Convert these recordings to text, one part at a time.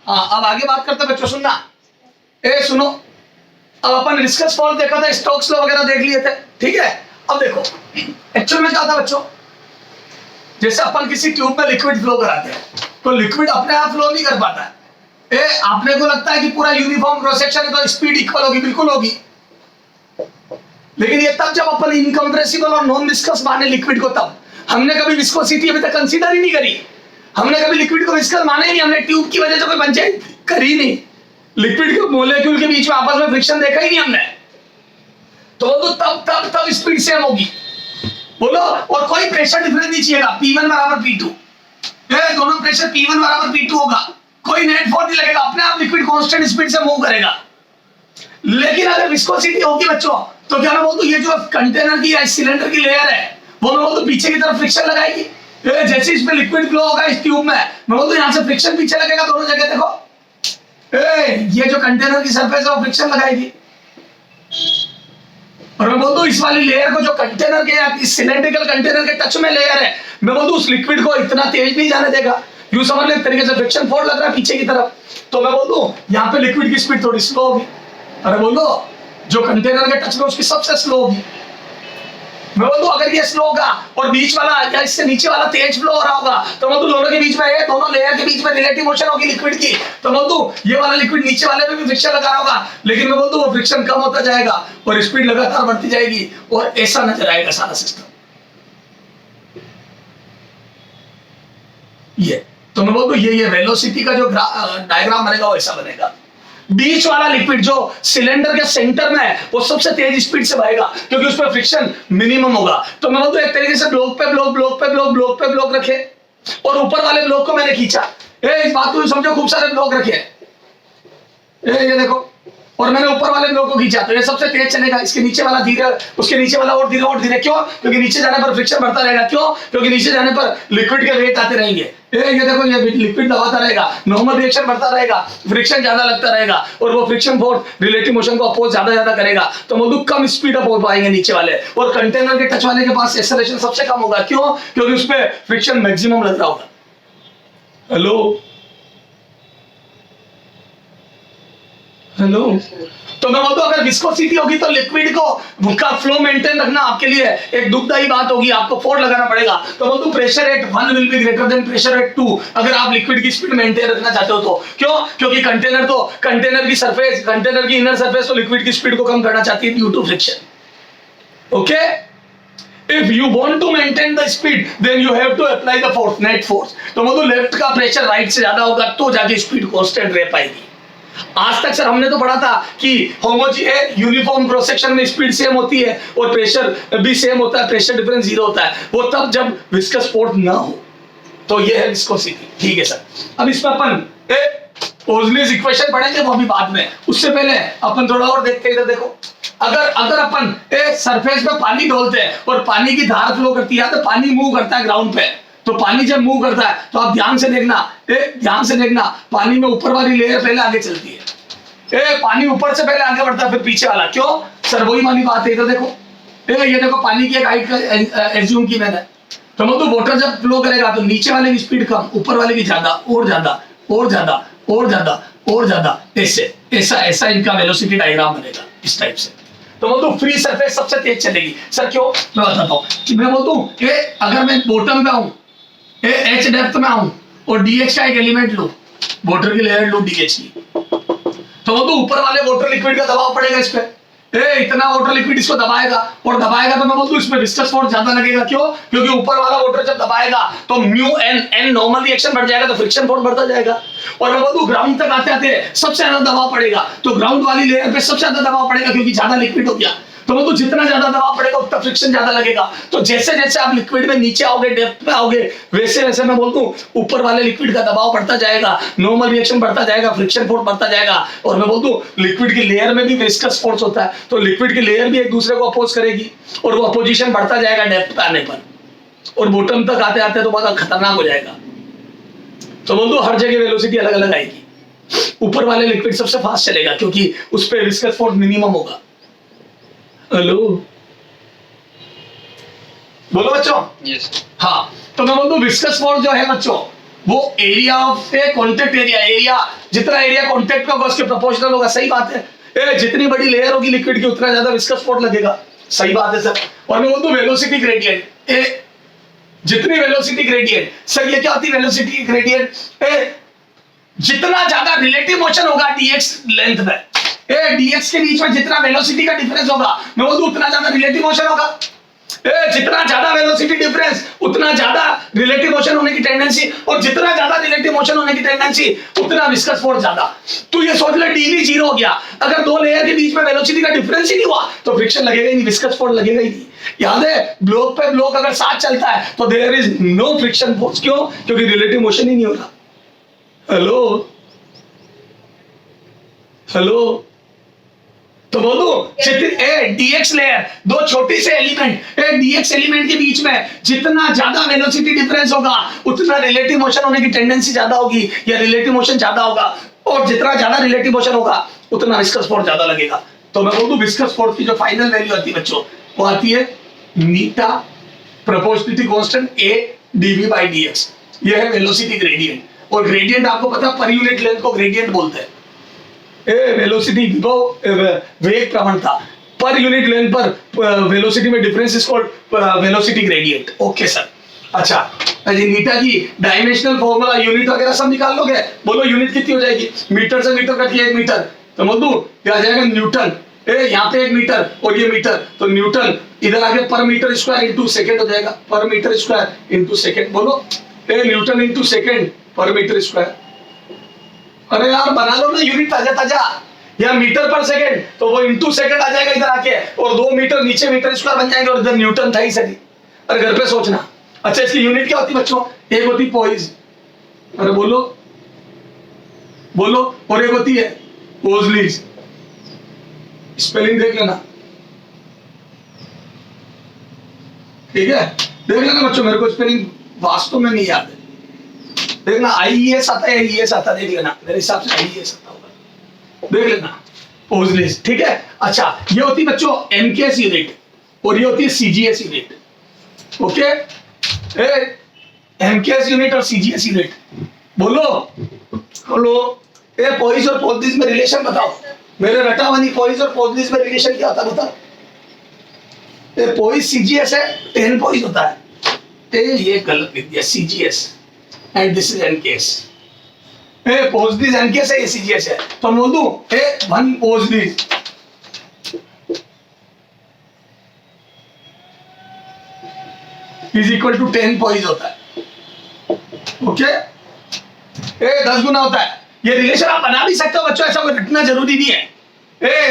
हाँ, अब आगे बात करते बच्चों, सुनना। ए सुनो, अब अपन डिस्कस फॉर देखा था, स्टोक्स लॉ वगैरह देख लिए थे, ठीक है। अब देखो एक्चुअल में क्या था बच्चों, जैसे अपन किसी ट्यूब में लिक्विड फ्लो कराते हैं तो लिक्विड अपने आप फ्लो नहीं कर पाता है। आपने को लगता है कि पूरा यूनिफॉर्म क्रॉस सेक्शन है तो स्पीड इक्वल होगी, बिल्कुल होगी, लेकिन ये तब जब अपन इनकम्प्रेसिबल और नॉन विस्कस माने लिक्विड को, तब हमने कभी विस्कोसिटी अभी तक कंसीडर ही नहीं करी। हमने कभी लिक्विड को विस्कस माने ही नहीं, हमने ट्यूब की वजह से कोई पंचायत करी नहीं, लिक्विड के मॉलिक्यूल के बीच में आपस में फ्रिक्शन देखा ही नहीं हमने। तो तब स्पीड सेम होगी, बोलो। और कोई प्रेशर डिफरेंस नहीं चाहिएगा, P1 बराबर P2, दोनों प्रेशर P1 बराबर P2 होगा, कोई नेट फोर्स नहीं लगेगा, अपने आप लिक्विड कांस्टेंट स्पीड से मूव करेगा। लेकिन अगर विस्कोसिटी होगी बच्चों, तो क्या मैं बोलूं ये जो कंटेनर की या सिलेंडर की लेयर है वो मैं बोलूं पीछे की तरफ फ्रिक्शन लगाएगी। जैसे इसमें लिक्विड फ्लो होगा इस ट्यूब में, मैं बोलूं यहां से फ्रिक्शन पीछे लगेगा दोनों जगह। देखो ये जो कंटेनर की सरफेस है वो फ्रिक्शन लगाएगी, और मैं बोलता हूँ इस वाली लेयर को, जो कंटेनर के या इस सिलेंड्रिकल कंटेनर के टच में लेयर है, मैं बोलता हूँ उस लिक्विड को इतना तेज नहीं जाने देगा। यूं समझ ले तरीके से फ्रिक्शन फोर्स लग रहा है पीछे की तरफ, तो मैं बोलता हूँ यहाँ पे लिक्विड की स्पीड थोड़ी स्लो होगी। अरे बोलो जो कंटेनर के टच में उसकी सबसे स्लो होगी। मैं बोलता हूँ अगर ये स्लो होगा और बीच वाला या इससे नीचे वाला तेज फ्लो हो रहा होगा, तो मैं दोनों के बीच में है, दोनों लेयर के बीच में रिलेटिव मोशन होगी लिक्विड की, तो मैं बोलता ये वाला लिक्विड नीचे वाले में भी फ्रिक्शन लगा रहा होगा, लेकिन मैं बोलता वो फ्रिक्शन कम होता जाएगा और स्पीड लगातार बढ़ती जाएगी और ऐसा नजर आएगा सारा सिस्टम। ये तो मैं बोलता ये वेलोसिटी का जो डायग्राम बनेगा वो ऐसा बनेगा। बीच वाला लिक्विड जो सिलेंडर के सेंटर में है वो सबसे तेज स्पीड से बहेगा क्योंकि उस पर फ्रिक्शन मिनिमम होगा। तो मैं बोलता एक तरीके से ब्लॉक पे ब्लॉक, ब्लॉक पे ब्लॉक, ब्लॉक पे ब्लॉक रखे और ऊपर वाले ब्लॉक को मैंने खींचा। इस बात को समझो, खूब सारे ब्लॉक रखे, ये देखो, और मैंने ऊपर वाले ब्लॉक को खींचा तो ये सबसे तेज चलेगा, इसके नीचे वाला धीरे, उसके नीचे वाला और धीरे और धीरे। क्यों? क्योंकि नीचे जाने पर फ्रिक्शन बढ़ता रहेगा। क्यों? क्योंकि नीचे जाने पर लिक्विड के वेट आते रहेंगे। ये देखो, ये लिक्विड दबाता रहेगा, नॉर्मल रिएक्शन बढ़ता रहेगा, फ्रिक्शन ज्यादा लगता रहेगा और वो फ्रिक्शन फोर्स रिलेटिव मोशन को अपोज ज्यादा करेगा। तो मतलब कम स्पीड अप हो पाएंगे नीचे वाले, और कंटेनर के टच वाले के पास एक्सेलरेशन सबसे कम होगा। क्यों? क्योंकि उसपे फ्रिक्शन मैक्सिमम लग रहा होगा। हेलो हेलो, तो मैं बोलता हूं अगर विस्कोसिटी होगी तो लिक्विड को का फ्लो मेंटेन रखना आपके लिए एक दुखदायी बात होगी, आपको फोर्स लगाना पड़ेगा। तो बोलता हूं pressure at 1 will be greater than pressure at 2 अगर आप लिक्विड की स्पीड मेंटेन रखना चाहते हो तो। क्यों? क्योंकि कंटेनर की सरफेस, कंटेनर की इनर सरफेस तो लिक्विड की स्पीड को कम करना चाहती है due to friction. Okay, If you want to maintain the speed, then you have to apply the force, net force। तो मतलब लेफ्ट का प्रेशर राइट से ज्यादा होगा तो जाके स्पीड कांस्टेंट रह पाएगी। आज तक सर हमने तो पढ़ा था कि यूनिफॉर्म क्रॉस सेक्शन में स्पीड सेम होती है और प्रेशर भी सेम होता है, प्रेशर डिफरेंस 0 होता है, वो तब जब विस्कस फोर्स ना हो। तो ये है विस्कोसिटी। ठीक है सर, अब इसमें अपन ओजलीज इक्वेशन पढ़ेंगे, वो भी बाद में। उससे पहले अपन थोड़ा और देखते हैं। इधर देखो, अगर अपन सरफेस पे पानी डोलते हैं और पानी की धार फ्लो करती है तो पानी मूव करता है ग्राउंड पे, तो पानी जब मूव करता है तो आप ध्यान से देखना, पानी में ऊपर वाली लेयर पहले आगे चलती है। पानी ऊपर से पहले आगे बढ़ता है फिर पीछे वाला। क्यों सर? वही वाली बात है। इधर देखो, ये देखो पानी की एक हाइट एज्यूम की मैंने, तो मतलब वाटर जब फ्लो करेगा तो नीचे वाले की स्पीड कम, ऊपर वाले की ज्यादा, और ज्यादा और ज्यादा और ज्यादा और ज्यादा, ऐसा इनका वेलोसिटी डायग्राम बनेगा इस टाइप से। तो मतलब फ्री सरफेस सबसे तेज चलेगी। सर क्यों? मैं बताता हूँ कि मैं बोलता हूँ अगर मैं बॉटम पे आऊं, एच डेप्थ में आऊं और डीएच का एक एलिमेंट लूं, वाटर की लेयर लूं डीएच की, तो वो तो ऊपर वाले वाटर लिक्विड का दबाव पड़ेगा इस पे। इतना वाटर लिक्विड इसको दबाएगा और दबाएगा तो मैं बोलता हूँ इसमें विस्कस फोर्स ज्यादा लगेगा। क्यों? क्योंकि ऊपर वाला वाटर जब दबाएगा तो म्यू एन नॉर्मल रिएक्शन बढ़ जाएगा तो फ्रिक्शन फोर्स बढ़ता जाएगा। और मैं बोलता हूँ ग्राउंड तक आते आते सबसे ज्यादा दबाव पड़ेगा, तो ग्राउंड वाली लेयर पे सबसे ज्यादा दबाव पड़ेगा क्योंकि ज्यादा लिक्विड हो गया। तो वो तो जितना ज्यादा दबाव पड़ेगा उतना फ्रिक्शन ज्यादा लगेगा। तो जैसे जैसे आप लिक्विड में नीचे आओगे, डेप्थ में आओगे, वैसे वैसे मैं बोलता हूँ ऊपर वाले लिक्विड का दबाव बढ़ता जाएगा, नॉर्मल रिएक्शन बढ़ता जाएगा, फ्रिक्शन फोर्स बढ़ता जाएगा। और मैं बोलता हूँ लिक्विड की लेयर में भी विस्कस फोर्स होता है, तो लिक्विड की लेयर भी एक दूसरे को अपोज करेगी और वो अपोजिशन बढ़ता जाएगा डेप्थ पे आने पर, और बॉटम तक आते आते तो बहुत खतरनाक हो जाएगा। तो बोलता हूँ हर जगह वेलोसिटी अलग अलग आएगी। ऊपर वाले लिक्विड सबसे फास्ट चलेगा क्योंकि उस पर विस्कस फोर्स मिनिमम होगा। हेलो बोलो बच्चों। yes. हाँ, तो मैं बोलता हूँ विस्कस फोर्स जो है बच्चों वो area of A contact area जितना एरिया कॉन्टेक्ट होगा उसके प्रोपोर्शनल होगा। सही बात है। जितनी बड़ी लेयर होगी लिक्विड की उतना ज्यादा विस्कस फोर्स लगेगा। सही बात है सर। और मैं बोलूं वेलोसिटी ग्रेडियंट, जितनी वेलोसिटी ग्रेडियंट, सर ये क्या होती है वेलोसिटी ग्रेडियंट? जितना ज्यादा रिलेटिव मोशन होगा डीएक्स लेंथ में, डीएक्स के बीच में जितना वेलोसिटी का डिफरेंस होगा, मैं बोलूं उतना ज्यादा रिलेटिव मोशन होगा। जितना ज्यादा वेलोसिटी डिफरेंस उतना ज्यादा रिलेटिव मोशन होने की टेंडेंसी, और जितना ज्यादा रिलेटिव मोशन होने की टेंडेंसी उतना विस्कस फोर्स ज्यादा। तो ये सोच ले डीवी 0 हो गया, अगर दो लेयर के बीच में वेलोसिटी का डिफरेंस ही नहीं हुआ तो फ्रिक्शन लगेगा ही नहीं, विस्कस फोर्स लगेगा ही नहीं। याद है ब्लॉक पे ब्लॉक अगर साथ चलता है तो there is no friction force. क्यों? क्योंकि रिलेटिव मोशन ही नहीं हो रहा। हेलो हेलो, तो बोलो डीएक्स लेयर, दो छोटे से एलिमेंट डीएक्स एलिमेंट के बीच में जितना ज्यादा वेलोसिटी डिफरेंस होगा उतना रिलेटिव मोशन होने की टेंडेंसी ज्यादा होगी या रिलेटिव मोशन ज्यादा होगा, और जितना ज्यादा रिलेटिव मोशन होगा उतना विस्कस फोर्स ज्यादा लगेगा। तो मैं बोल दूं विस्कस फोर्स की जो फाइनल वैल्यू आती है बच्चों वो आती है eta proportionality constant a DV by DX. ये है वेलोसिटी ग्रेडियंट, और ग्रेडियंट आपको पता पर यूनिट लेंथ को ग्रेडियंट बोलते हैं। वेलोसिटी वेग प्रवणता पर यूनिट लेंथ पर वेलोसिटी में difference is called velocity gradient. Okay sir. अच्छा नीटा जी डायमेंशनल फॉर्मूला यूनिट वगैरह सब निकाल लोगे? बोलो यूनिट कितनी हो जाएगी? मीटर से मीटर कट 1 मीटर, तो बोल दूं क्या आ जाएगा न्यूटन। यहाँ पे 1 मीटर और ये मीटर, तो न्यूटन इधर आगे पर मीटर स्क्वायर इंटू सेकेंड हो जाएगा, पर मीटर स्क्वायर इंटू सेकेंड। बोलो न्यूटन इंटू सेकेंड पर मीटर स्क्वायर। अरे यार बना लो ना यूनिट ताजा ताजा, या मीटर पर सेकंड तो वो इंटू सेकंड आ जाएगा इधर आके, और 2 मीटर नीचे मीटर स्क्वायर बन जाएंगे, और इधर न्यूटन था ही सही। अरे घर पे सोचना। अच्छा इसकी यूनिट क्या होती है बच्चों? एक होती पोइज, अरे बोलो बोलो, और एक होती है पोजलीज। स्पेलिंग देख लेना, ठीक है? देख लेना बच्चों, मेरे को स्पेलिंग वास्तव में नहीं याद है। देखना आईईएस आता है, ईएस आता है, देख लेना, मेरे हिसाब से आईईएस आता होगा, देख लेना पोजलीज। ठीक है। अच्छा ये होती है बच्चों एमकेएस यूनिट, और ये होती है CGS unit. Okay MKS unit और सीजीएस यूनिट। बोलो बोलो पोइज और पोजलीज में रिलेशन बताओ। मेरे रटा वाली पोइज और पोजलीज में रिलेशन क्या होता है बताओ? पोइज सीजीएस है, 10 पोइज होता है। ये गलत लिख दिया, CGS and this is NKS. पोजलीज NKS है, ये CGS है। तो मैं बोल दूं 1 पोजलीज इज इक्वल टू 10 पोइज होता है। ओके 10 गुना होता है। ये रिलेशन आप बना भी सकते हो बच्चों, ऐसा कोई रटना जरूरी नहीं है।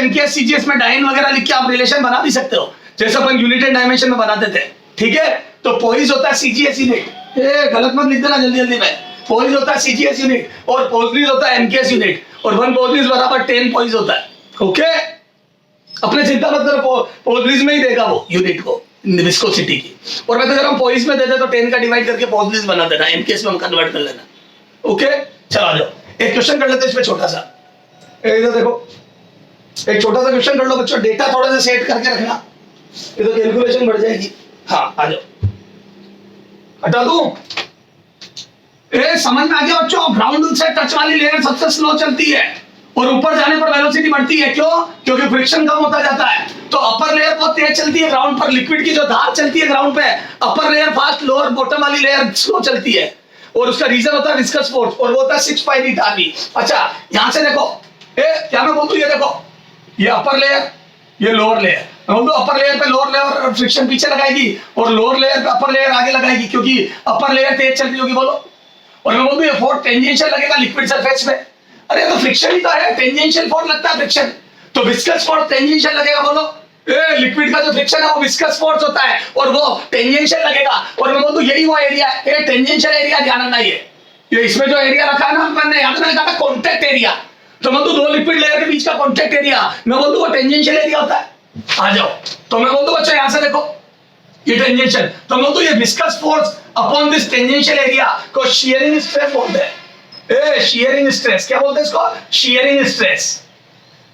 NKS CGS में डाइन वगैरह लिख के आप रिलेशन बना भी सकते हो, जैसे अपन यूनिट एंड डायमेंशन में बनाते थे। ठीक है। तो पोइज होता है CGS यूनिट, गलत मत लिख देना जल्दी जल्दी में। पोइज होता है सीजीएस यूनिट और पोजलीज होता है एमकेएस यूनिट, और 1 पोजलीज बराबर 10 पोइज होता है। ओके अपने चिंता मत करो, पोजलीज में ही देगा वो यूनिट को विस्कोसिटी की, और मैं तो कह रहा हूं पोइज में देते तो 10 का डिवाइड करके पोजलीज बना देना, एमकेएस में हम कन्वर्ट कर लेना। ओके चलो आ जाओ एक क्वेश्चन कर लेते हैं इसमें छोटा सा। इधर देखो एक छोटा सा क्वेश्चन कर लो बच्चों, डेटा थोड़ा सा सेट करके रखना, इधर कैलकुलेशन बढ़ जाएगी। हाँ आ जाओ, हटा दूं? समझ में आ गया बच्चों? ग्राउंड से टच वाली लेयर सबसे स्लो चलती है, और ऊपर जाने पर वेलोसिटी बढ़ती है। क्यों? क्योंकि फ्रिक्शन कम होता जाता है। तो अपर लेयर बहुत तेज चलती है ग्राउंड पर, लिक्विड की जो धार चलती है ग्राउंड पे, upper layer fast, lower bottom वाली लेयर स्लो चलती है, और उसका रीजन होता है विस्कस फोर्स, और वो होता है 6 पाई डी आरवी। अच्छा यहां से देखो, क्या मैं बोलूं, ये देखो ये अपर लेयर, ये लोअर लेयर। अपर लेयर पे लोअर लेयर फ्रिक्शन पीछे लगाएगी, और लोअर लेयर पे अपर लेयर आगे लगाएगी, क्योंकि अपर लेयर तेज चल रही होगी। बोलो, और मैं बोलूं ये फोर्स टेंजेंशियल लगेगा लिक्विड सरफेस पे। अरे तो फ्रिक्शन ही तो है, टेंजेंशियल फोर्स लगता है फ्रिक्शन, तो विस्कस फोर्स टेंजेंशियल लगेगा। बोलो लिक्विड का जो फ्रिक्शन है वो विस्कस फोर्स होता है, और वो टेंजेंशियल लगेगा। और मैं बोलूं यही वो एरिया है, टेंजेंशियल एरिया, ध्यान रखना। ये इसमें जो एरिया रखा है ना मैंने, याद मैंने कहा था कॉन्टैक्ट एरिया, तो मैं दो लिक्विड लेयर के बीच का कॉन्टैक्ट एरिया, मैं बोल दूं वो टेंजेंशियल एरिया होता है। आ जाओ, तो मैं बोल दूं बच्चों यहां से देखो ये टेंजेंशियल, तो मैं बोल दूं ये viscous force upon this tangential area को शियरिंग स्ट्रेस बोलते हैं। शियरिंग स्ट्रेस क्या बोलते हैं इसको? Shearing stress.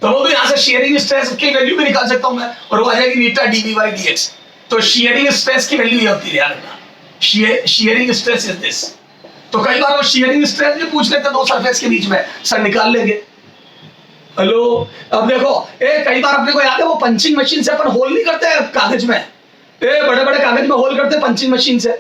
तो बोल दूं यहां से शियरिंग स्ट्रेस की वैल्यू भी निकाल सकता हूं मैं, और वो आ जाएगी नीटा डीवी बाई डीएक्स। तो शियरिंग स्ट्रेस की वैल्यू ये होती है, ध्यान रखना। शियरिंग स्ट्रेस इज दिस, तो कई बार वो शेयरिंग स्ट्रेस भी पूछ लेते दो सरफेस के बीच में, सर निकाल लेंगे। हेलो, अब देखो कई बार अपने को याद है वो पंचिंग मशीन से अपन होल नहीं करते कागज में, बड़े बड़े कागज में होल करते पंचिंग मशीन से।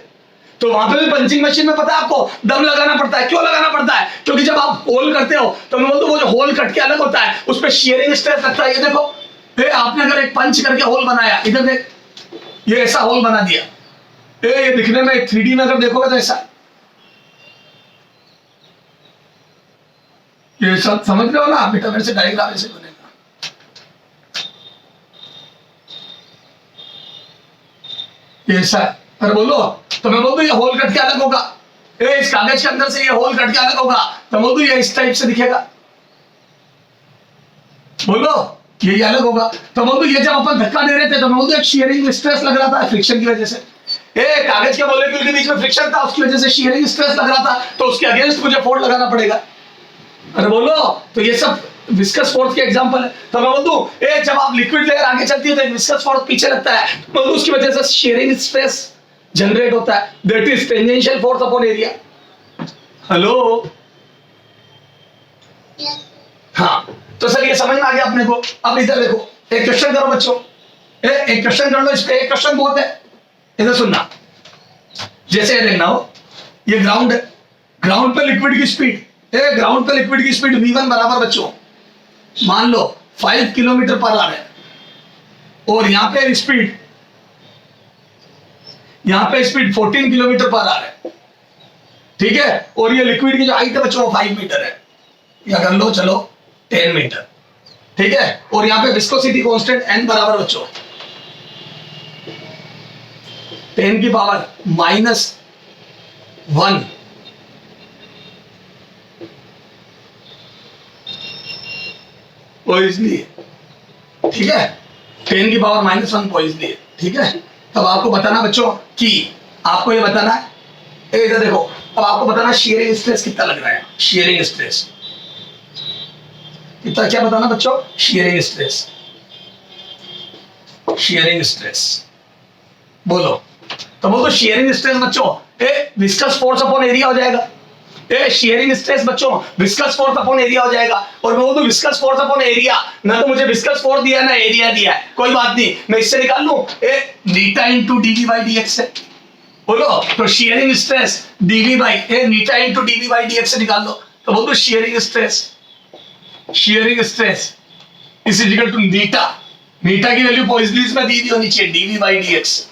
तो वहां पे भी पंचिंग मशीन में पता है आपको दम लगाना पड़ता है। क्यों लगाना पड़ता है? क्योंकि जब आप होल करते हो तो मैं बोलता हूं वो जो होल कट के अलग होता है उस पर शेयरिंग स्ट्रेस लगता है। ये देखो आपने अगर एक पंच करके होल बनाया, इधर देख ये ऐसा होल बना दिया, ये दिखने में 3D में अगर देखोगे तो ऐसा, ये सब समझ रहे हो ना बेटा? मेरे से डायग्राम ऐसे बनेगा, ये ऐसा। अरे बोलो, तो मैं बोलूँ ये होल कट के अलग होगा, इस कागज के अंदर से ये होल कट के अलग होगा, तो मैं बोलूँ ये इस टाइप से दिखेगा। बोलो ये अलग होगा। तो बोलूँ ये जब अपन धक्का दे रहे थे तो मैं बोलूँ एक शेयरिंग स्ट्रेस लग रहा था फ्रिक्शन की वजह से। कागज के मॉलिक्यूल के बीच में फ्रिक्शन था, उसकी वजह से शेयरिंग स्ट्रेस लग रहा था, तो उसके अगेंस्ट मुझे फोर्स लगाना पड़ेगा। अरे बोलो, तो ये सब विस्कस फोर्स के एग्जांपल है। तो मैं बोल दूं जब आप लिक्विड लेयर आगे चलती है तो एक विस्कस फोर्स पीछे लगता है, तो उसकी वजह से शेयरिंग स्ट्रेस जनरेट होता है, that is tangential force upon area. Hello, हाँ, तो सर ये समझ में आ गया अपने को। अब इधर देखो, एक क्वेश्चन करो बच्चों, एक क्वेश्चन कर लो, इस पे एक क्वेश्चन बहुत है, इधर सुनना। जैसे ये देखना हो, ये ग्राउंड है, ग्राउंड पे लिक्विड की स्पीड, ग्राउंड पे लिक्विड की स्पीड v1 बराबर बच्चों मान लो 5 किलोमीटर पर आवर है, और यहां पे स्पीड 14 किलोमीटर पर आवर है, ठीक है। और ये लिक्विड की जो हाइट है बच्चों 5 मीटर है, या कर लो चलो 10 मीटर, ठीक है। और यहां पे विस्कोसिटी कांस्टेंट n बराबर बच्चों 10 की पावर -1 पॉइजली, ठीक है, 10 की पावर -1 पॉइजली, ठीक है। तब आपको बताना बच्चों कि आपको ये बताना है, इधर देखो, अब आपको बताना शेयरिंग स्ट्रेस कितना लग रहा है, शेयरिंग स्ट्रेस कितना, क्या बताना बच्चों? शेयरिंग स्ट्रेस, शेयरिंग स्ट्रेस बोलो। तो बोलो शेयरिंग स्ट्रेस बच्चों विस्कस फोर्स अपॉन एरिया हो जाएगा। शेयरिंग स्ट्रेस बच्चों विस्कस फोर्स अपॉन एरिया हो जाएगा। और मैं बोलूं विस्कस फोर्स अपॉन एरिया, ना तो मुझे विस्कस फोर्स दिया ना एरिया दिया है, कोई बात नहीं, मैं इससे निकाल लूं eta into DV by DX है। बोलो, तो shearing stress DV by eta into DV by DX से निकाल लो। तो बोलो shearing stress is equal to eta, eta की वैल्यू पॉइजलीज में दी होनी चाहिए, डीवी बाई डीएक्स।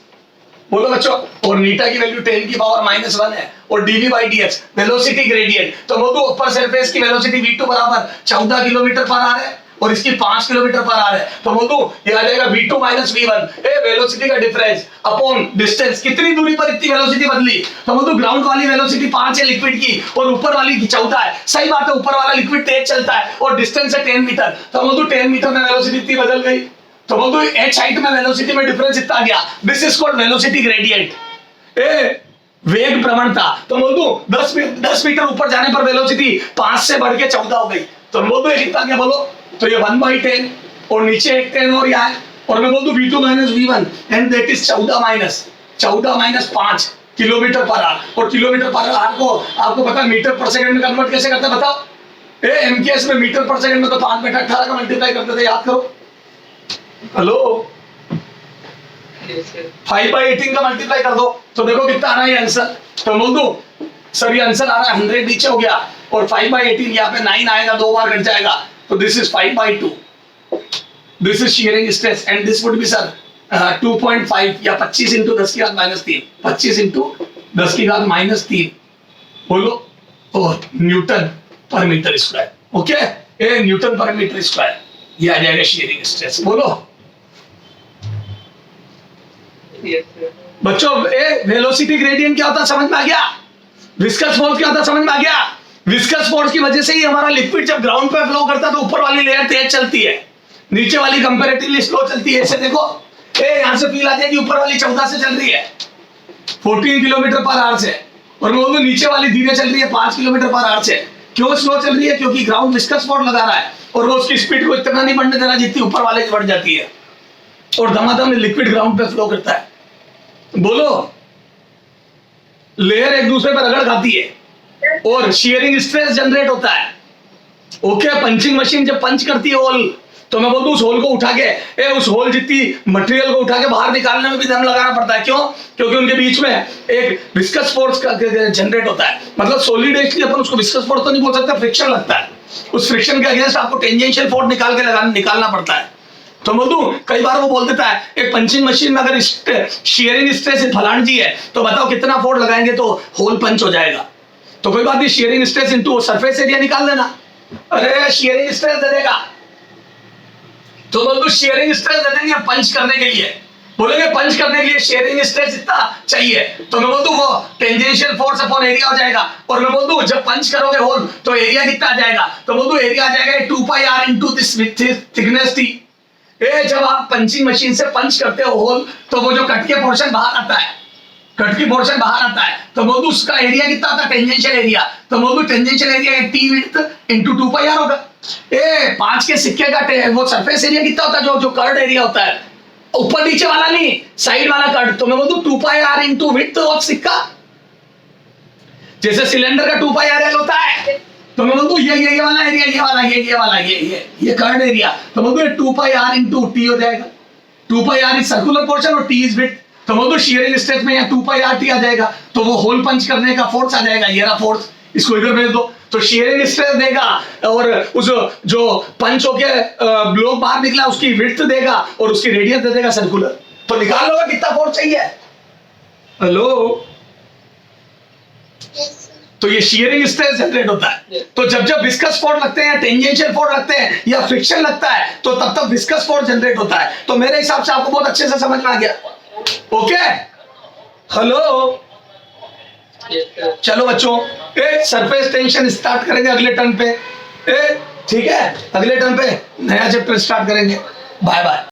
बोलो बच्चों, और नीटा की वैल्यू 10 की पावर -1 है, और dv by dx velocity gradient. तो वो तो ऊपर सरफेस की वेलोसिटी v2 बराबर 14 किलोमीटर पर आवर है, और इसकी 5 किलोमीटर पर आवर है। तो वो तो ये आ जाएगा v2 - v1 वेलोसिटी का डिफरेंस अपॉन डिस्टेंस, कितनी दूरी पर इतनी वेलोसिटी बदली। तो वो तो ग्राउंड वाली वेलोसिटी 5 है लिक्विड की, और ऊपर वाली की 14 है। सही बात है, ऊपर वाला लिक्विड तेज चलता है, और डिस्टेंस है 10 मीटर। तो वो तो 10 मीटर में वेलोसिटी इतनी बदल गई। तो वो तो h हाइट में वेलोसिटी में डिफरेंस इतना आ गया, this is called velocity gradient, वेग प्रवणता। तो बोल दूं 10 मीटर ऊपर जाने पर वेलोसिटी 5 से बढ़ के 14 हो गई। तो बोल दूं कितना क्या बोलो, तो ये 1/10, और नीचे एक 10 और यहाँ है, और मैं बोल दूं v2 - v1 and that is 14 - 5 kilometre per hour. और किलोमीटर पर आवर को आपको पता है मीटर पर सेकंड में कन्वर्ट कैसे करते हैं बताओ? एमकेएस में मीटर पर सेकंड में तो 5 बटा 18 का मल्टीप्लाई करते थे, याद करो। हेलो, 5/18 का मल्टीप्लाई कर दो, तो देखो कितना आ रहा है आंसर। तो बोल दो सर ये आंसर आ रहा है 100 नीचे हो गया, और 5/18 यहाँ पे 9 आएगा, 2 बार घट जाएगा, तो this is 5/2। This is sharing stress, and this would be sir 2.5 या 25 × 10 की घात -3, 25 × 10 की घात -3 बोलो, और न्यूटन पर मीटर स्क्वायर। ओके, न्यूटन पर मीटर स्क्वायर, ये आ जाएगा शेयरिंग स्ट्रेस। बोलो बच्चों, वेलोसिटी ग्रेडियंट क्या होता है समझ में आ गया? विस्कस फोर्स क्या होता है समझ में आ गया? विस्कस फोर्स की वजह से ही हमारा लिक्विड जब ग्राउंड पे फ्लो करता है तो ऊपर वाली लेयर तेज चलती है, नीचे वाली कंपैरेटिवली स्लो चलती है। ऐसे देखो, यहां से फील आती है कि ऊपर वाली 14 से चल रही है 14 किलोमीटर पर आवर से, और मैं बोलूं नीचे वाली धीरे चल रही है 5 किलोमीटर पर आवर से। क्यों स्लो चल रही है? क्योंकि ग्राउंड विस्कस फोर्स लगा रहा है, और वो उसकी स्पीड को इतना नहीं बढ़ने देना जितनी ऊपर वाले की बढ़ जाती है, और धमाधम लिक्विड ग्राउंड पे फ्लो करता है। बोलो, लेयर एक दूसरे पर रगड़ खाती है, और शियरिंग स्ट्रेस जनरेट होता है। ओके, पंचिंग मशीन जब पंच करती है होल, तो मैं बोल दूं उस होल को उठा के उस होल जितनी मटेरियल को उठा के बाहर निकालने में भी दम लगाना पड़ता है। क्यों? क्योंकि उनके बीच में एक विस्कस फोर्स का जनरेट होता है। मतलब सॉलिडली अपन उसको विस्कस फोर्स तो नहीं बोल सकते, फ्रिक्शन लगता है। उस फ्रिक्शन के अगेंस्ट आपको टेंजेंशियल फोर्स निकाल के निकालना पड़ता है। तो बोल दूं कई बार वो बोल देता है एक पंचिंग मशीन में अगर शियरिंग स्ट्रेस फलान जी है तो बताओ कितना फोर्स लगाएंगे तो होल पंच हो जाएगा। तो कोई बात नहीं, shearing stress into surface area निकाल देना। अरे शियरिंग स्ट्रेस दे देगा तो बोल दो शियरिंग स्ट्रेस दे देंगे पंच करने के लिए। बोलेंगे पंच करने के लिए शियरिंग स्ट्रेस इतना चाहिए, तो मैं बोल दूं वो टेंजेंशियल फोर्स अपॉन एरिया हो जाएगा। और मैं बोल दूं जब पंच करोगे होल तो एरिया कितना आ जाएगा, तो बोल दूं एरिया आ जाएगा 2 पाई r into this thickness t। जब आप पंचिंग मशीन से पंच करते हो होल तो वो जो कट के पोर्शन बाहर आता है, कट की पोर्शन बाहर आता है, तो बोल दूं उसका एरिया कितना होता है टेंजेंशियल एरिया। तो बोल दूं tangential area t width into 2 पाई r होगा। 5 के सिक्के का वो सरफेस एरिया कितना होता है, जो कर्ड एरिया होता है, ऊपर नीचे वाला नहीं, साइड वाला कर्ड। तो मैं बोल दूं 2 पाई r इनटू विड्थ ऑफ सिक्का। जैसे सिलेंडर का 2 पाई r होता है, तो मैं बोल दूं ये वाला एरिया, ये वाला, ये वाला, ये कर्ड एरिया। तो बोल दूं 2 पाई r इनटू t हो जाएगा। 2 पाई r इज सर्कुलर पोर्शन और t इज विड्थ। तो बोल दूं शियरिंग स्ट्रेस में यहाँ 2 पाई r t आ जाएगा, तो वो होल पंच करने का फोर्स आ जाएगा। ये रहा फोर्स, इसको इधर भेज दो तो शियरिंग स्ट्रेस देगा और उस जो पंच होके ब्लॉक बाहर निकला उसकी विड्थ देगा और उसकी रेडियस दे देगा सर्कुलर। तो निकाल लो कितना फोर्स चाहिए। हेलो, तो ये शियरिंग स्ट्रेस जनरेट होता है। तो जब विस्कस फोर्स लगते हैं, टेंजेंशियल फोर्स लगते हैं या फ्रिक्शन लगता है तो तब विस्कस फोर्स जनरेट होता है। तो मेरे हिसाब से आपको बहुत अच्छे से समझ में आ गया। ओके, हेलो, चलो बच्चों सरफेस टेंशन स्टार्ट करेंगे अगले टर्न पे। ठीक है, अगले टर्न पे नया चैप्टर स्टार्ट करेंगे। Bye bye.